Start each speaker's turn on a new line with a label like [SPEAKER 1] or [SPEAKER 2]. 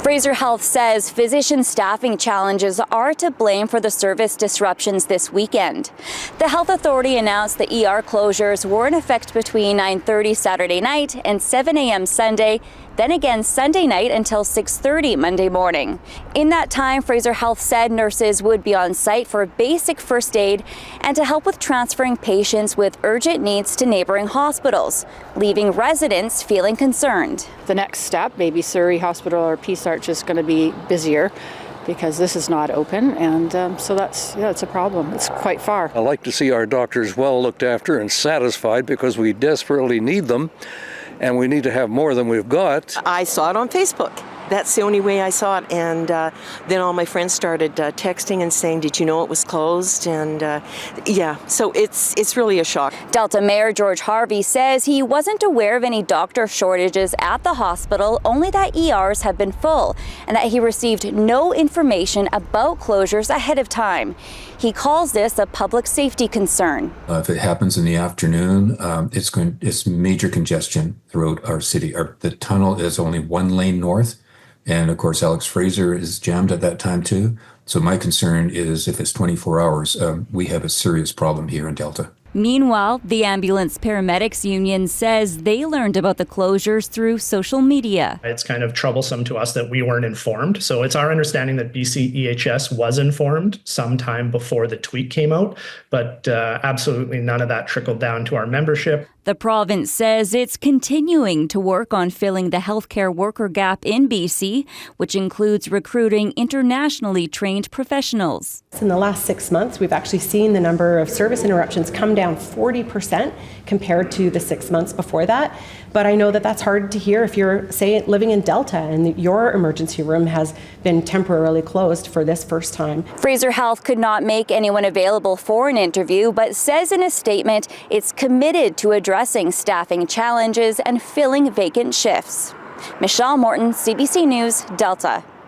[SPEAKER 1] Fraser Health says physician staffing challenges are to blame for the service disruptions this weekend. The health authority announced the ER closures were in effect between 9:30 Saturday night and 7 a.m. Sunday, then again Sunday night until 6:30 Monday morning. In that time, Fraser Health said nurses would be on site for basic first aid and to help with transferring patients with urgent needs to neighboring hospitals, leaving residents feeling concerned.
[SPEAKER 2] The next step, maybe Surrey Hospital or Peace Arch is going to be busier because this is not open, and so it's a problem. It's quite far.
[SPEAKER 3] I like to see our doctors well looked after and satisfied because we desperately need them, and we need to have more than we've got.
[SPEAKER 4] I saw it on Facebook. That's the only way I saw it, and then all my friends started texting and saying, "Did you know it was closed?" And so it's really a shock.
[SPEAKER 1] Delta Mayor George Harvey says he wasn't aware of any doctor shortages at the hospital, only that ERs have been full, and that he received no information about closures ahead of time. He calls this a public safety concern.
[SPEAKER 5] If it happens in the afternoon, it's major congestion throughout our city. The tunnel is only one lane north. And of course, Alex Fraser is jammed at that time too. So my concern is if it's 24 hours, we have a serious problem here in Delta.
[SPEAKER 1] Meanwhile, the Ambulance Paramedics Union says they learned about the closures through social media.
[SPEAKER 6] It's kind of troublesome to us that we weren't informed. So it's our understanding that BC EHS was informed sometime before the tweet came out, but absolutely none of that trickled down to our membership.
[SPEAKER 1] The province says it's continuing to work on filling the healthcare worker gap in BC, which includes recruiting internationally trained professionals.
[SPEAKER 7] In the last 6 months, we've actually seen the number of service interruptions come down 40% compared to the 6 months before that. But I know that that's hard to hear if you're, say, living in Delta and your emergency room has been temporarily closed for this first time.
[SPEAKER 1] Fraser Health could not make anyone available for an interview, but says in a statement it's committed to addressing staffing challenges and filling vacant shifts. Michelle Morton, CBC News, Delta.